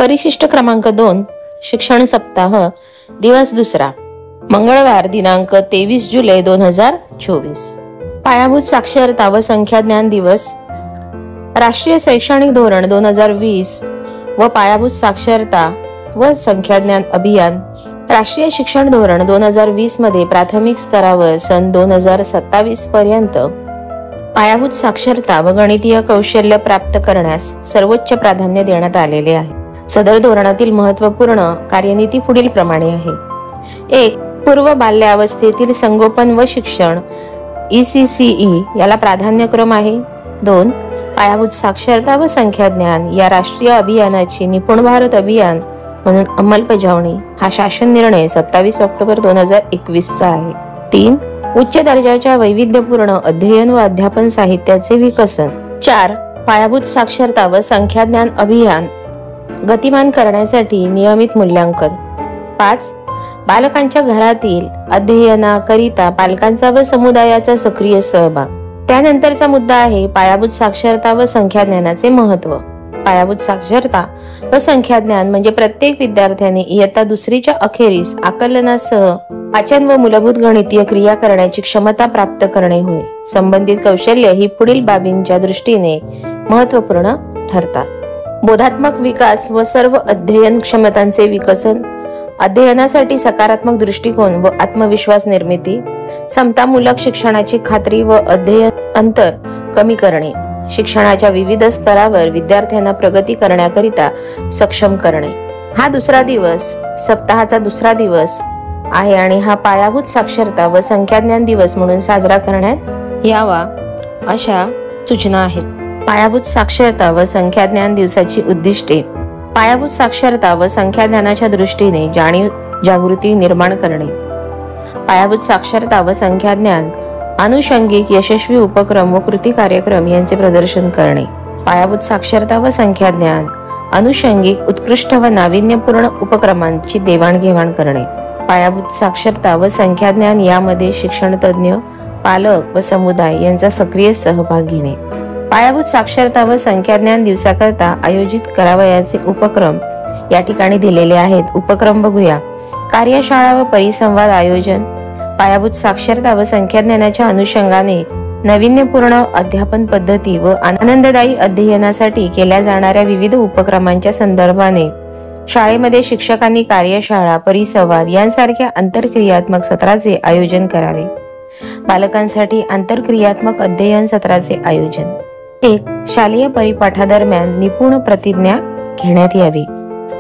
परिशिष्ट क्रमांक 2 शिक्षण सप्ताह दिवस दुसरा, मंगळवार दिनांक 23 जुलै 2024. पायाभूत साक्षरता व संख्याज्ञान दिवस. राष्ट्रीय शैक्षणिक धोरण 2020 व पायाभूत साक्षरता व संख्याज्ञान अभियान. राष्ट्रीय शिक्षण धोरण 2020 मध्ये प्राथमिक स्तरावर सन 2027 पर्यंत पायाभूत साक्षरता व गणितीय कौशल्य प्राप्त करण्यास सर्वोच्च प्राधान्य देण्यात आलेले आहे. सदर धोरणातील महत्त्वपूर्ण कार्यनीती पुढील प्रमाणे आहे. 1. पूर्व बाल्यावस्थेतील संगोपन व शिक्षण ECCE याला प्राधान्यक्रम आहे. 2. पायाभूत साक्षरता व संख्याज्ञान या राष्ट्रीय अभियानाची निपुण भारत अभियान म्हणून अंमलबजावणी हा शासन निर्णय 27 ऑक्टोबर 2021 चा आहे. 3. उच्च दर्जाच्या वैविध्यपूर्ण अध्ययन व अध्यापन साहित्याचे विकसन. 4. पायाभूत साक्षरता व संख्याज्ञान अभियान गतिमान करण्यासाठी नियमित मूल्यांकन. 5. बालकांच्या घरातील अध्ययनाकरिता पालकांचा व समुदायाचा सक्रिय सहभाग. त्यानंतरचा मुद्दा आहे पायाभूत साक्षरता व संख्याज्ञानाचे महत्त्व. पायाभूत साक्षरता व संख्याज्ञान म्हणजे प्रत्येक विद्यार्थ्याने इयत्ता दुसरीच्या अखेरीस आकलनासह वाचन व मूलभूत गणितीय क्रिया करण्याची क्षमता प्राप्त करणे होय. संबंधित कौशल्य ही पुढील बाबींच्या दृष्टीने महत्त्वपूर्ण ठरतात. बोधात्मक विकास व सर्व अध्ययन क्षमतांचे विकसन, अध्ययनासाठी सकारात्मक दृष्टिकोन व आत्मविश्वास निर्मिती, समतामूलक शिक्षणाची खात्री व अध्ययन अंतर कमी करणे, शिक्षणाच्या विविध स्तरावर विद्यार्थ्यांना प्रगती करण्याकरिता सक्षम करणे. हा दुसरा दिवस सप्ताहाचा दुसरा दिवस आहे आणि हा पायाभूत साक्षरता व संख्याज्ञान दिवस म्हणून साजरा करण्यात यावा अशा सूचना आहेत. पायाभूत साक्षरता व संख्याज्ञान दिवसाची उद्दिष्टे. पायाभूत साक्षरता व संख्याज्ञानाच्या दृष्टीने जाणीव जागृती निर्माण करणे. पायाभूत साक्षरता व संख्याज्ञान अनुषंगिक यशस्वी उपक्रम व कृती कार्यक्रम यांचे प्रदर्शन करणे. पायाभूत साक्षरता व संख्याज्ञान अनुषंगिक उत्कृष्ट व नाविन्यपूर्ण उपक्रमांची देवाणघेवाण करणे. पायाभूत साक्षरता व संख्याज्ञान यामध्ये शिक्षण तज्ञ, पालक व समुदाय यांचा सक्रिय सहभाग घेणे. पायाभूत साक्षरता व संख्याज्ञान दिवसाकरता आयोजित करावयाचे उपक्रम या ठिकाणी दिलेले आहेत. उपक्रम बघूया. कार्यशाळा व परिसंवाद आयोजन. पायाभूत साक्षरता व संख्याज्ञानाच्या अनुषंगाने नाविन्यपूर्ण अध्यापन पद्धती व आनंददायी अध्ययनासाठी केल्या जाणाऱ्या विविध उपक्रमांच्या संदर्भाने शाळेमध्ये शिक्षकांनी कार्यशाळा, परिसंवाद यांसारख्या आंतरक्रियात्मक सत्राचे आयोजन करावे. बालकांसाठी आंतरक्रियात्मक अध्ययन सत्राचे आयोजन. 1. शालेय परिपाठादरम्यान निपुण प्रतिज्ञा घेण्यात यावी.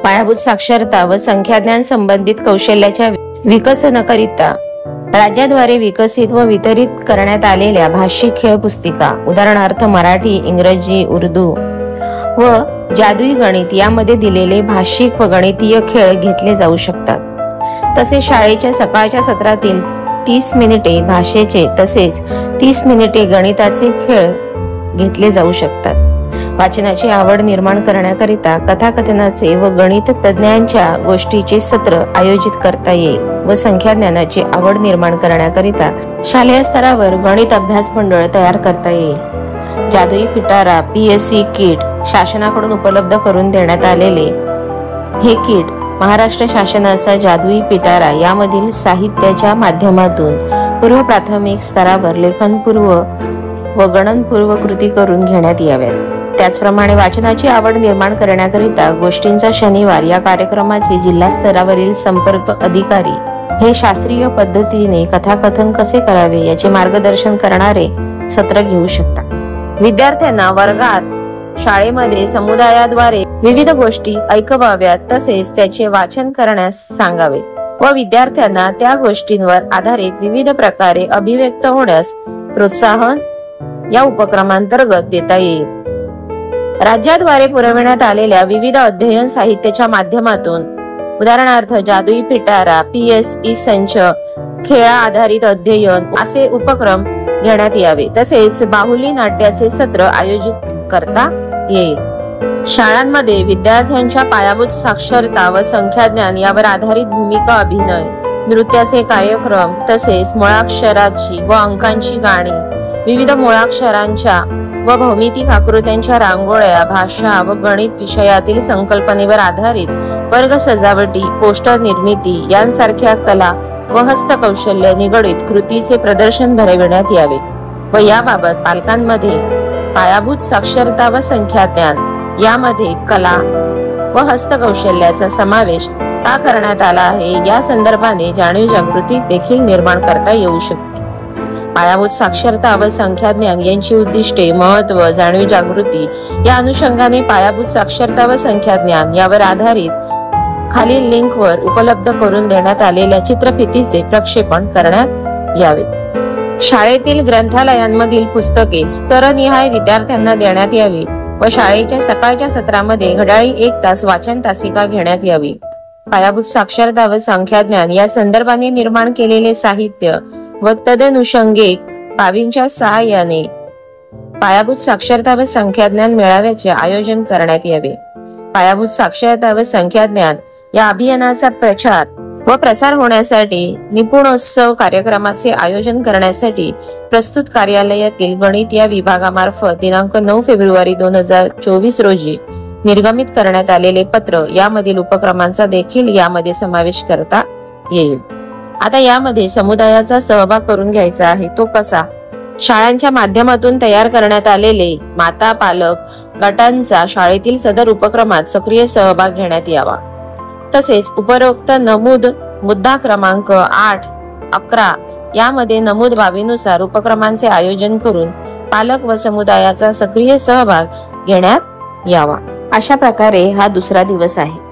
पायाभूत साक्षरता व संख्याज्ञान संबंधित कौशल्याच्या विकसनाकरिता राज्याद्वारे विकसित व वितरित करण्यात आलेल्या भाषिक खेळ पुस्तिका, उदाहरणार्थ मराठी, इंग्रजी, उर्दू व जादुई गणित यामध्ये दिलेले भाषिक व गणितीय खेळ घेतले जाऊ शकतात. तसेच शाळेच्या सकाळच्या सत्रातील 30 मिनिटे भाषेचे तसेच 30 मिनिटे गणिताचे खेळ घेतले जाऊ शकतात. वाचनाची आवड निर्माण करण्याकरिता कथाकथनाचे व गणित तज्ञांच्या गोष्टीचे सत्र आयोजित करता येईल व संख्याज्ञानाची आवड निर्माण करण्याकरिता शालेय स्तरावर गणित अभ्यास मंडळ तयार करता येईल. जादुई पिटारा PSC किट शासनाकडून उपलब्ध करून देण्यात आलेले हे किट महाराष्ट्र शासनाचा जादुई पिटारा यामधील साहित्याच्या माध्यमातून पूर्व प्राथमिक स्तरावर लेखनपूर्व व गणनपूर्व कृती करून घेण्यात याव्यात. त्याचप्रमाणे वाचनाची आवड निर्माण करण्याकरिता गोष्टींचा शनिवार या कार्यक्रमाचे जिल्हा स्तरावरील संपर्क अधिकारी हे शास्त्रीय पद्धतीने कथाकथन कसे करावे याचे मार्गदर्शन करणारे सत्र घेऊ शकतात. विद्यार्थ्यांना वर्गात शाळेमध्ये समुदायाद्वारे विविध गोष्टी ऐकवाव्यात तसेच त्याचे वाचन करण्यास सांगावे व विद्यार्थ्यांना त्या गोष्टींवर आधारित विविध प्रकारे अभिव्यक्त होण्यास प्रोत्साहन या उपक्रमांतर्गत देता येईल. राज्याद्वारे पुरविण्यात आलेल्या विविध अध्ययन साहित्याच्या माध्यमातून उदाहरणार्थ जादुई पिटारा, PSE संच, खेळा आधारित अध्ययन असे उपक्रम घेण्यात यावे. तसेच बाहुली नाट्याचे सत्र आयोजित करता येईल. शाळांमध्ये विद्यार्थ्यांच्या पायाभूत साक्षरता व संख्याज्ञान यावर आधारित भूमिका अभिनय, नृत्याचे कार्यक्रम तसेच मुळाक्षराची व अंकांची गाणी, विविध मुळाक्षरांच्या व भौमितिक आकृत्यांच्या रांगोळ्या, भाषा व गणित विषयातील संकल्पनेवर आधारित वर्ग सजावटी, पोस्टर निर्मिती यांसारख्या कला व हस्तकौशल्य निगडित कृतीचे प्रदर्शन भरविण्यात यावे व याबाबत पालकांमध्ये पायाभूत साक्षरता व संख्याज्ञान यामध्ये कला व हस्तकौशल्याचा समावेश का करण्यात आला आहे या संदर्भाने जाणीव जागृती देखील निर्माण करता येऊ शकते। पायाभूत साक्षरता व संख्याज्ञान यांची उद्दिष्टे, महत्व, जाणीव जागृती या अनुषंगाने पायाभूत साक्षरता व संख्याज्ञान यावर आधारित खालील लिंकवर उपलब्ध करून देण्यात आलेल्या चित्रफितीचे प्रक्षेपण करण्यात यावे। शाळेतील ग्रंथालयांमधील पुस्तके स्तरनिहाय विद्यार्थ्यांना देण्यात यावी व शाळेच्या सकाळच्या सत्रामध्ये घड्याळी 1 तास वाचन तासिका घेण्यात यावी। पायाभूत साक्षरता व संख्याज्ञान या संदर्भाने निर्माण केलेले साहित्य व तदनुषंगे बाबींच्या सहाय्याने पायाभूत साक्षरता व संख्याज्ञान मेळाव्याचे आयोजन करण्यात यावे। पायाभूत साक्षरता व संख्याज्ञान या अभियानाचा प्रचार व प्रसार होण्यासाठी निपुणोत्सव कार्यक्रमाचे आयोजन करण्यासाठी प्रस्तुत कार्यालयातील गणित या विभागामार्फत दिनांक 9 फेब्रुवारी 2024 रोजी निर्गमित करण्यात आलेले पत्र यामधील उपक्रमांचा देखील यामध्ये समावेश करता येईल। आता यामध्ये समुदायाचा सहभाग करून घ्यायचा आहे, तो कसा? शाळांच्या माध्यमातून तयार करण्यात आलेले माता पालक गटांचा शाळेतील सदर उपक्रमात सक्रिय सहभाग घेण्यात यावा। तसेच उपरोक्त नमूद मुद्दा क्रमांक 8, 11 यामध्ये नमूद बाबीनुसार उपक्रमांचे आयोजन करून पालक व समुदायाचा सक्रिय सहभाग घेण्यात यावा। अशा प्रकारे हा दुसरा दिवस आहे।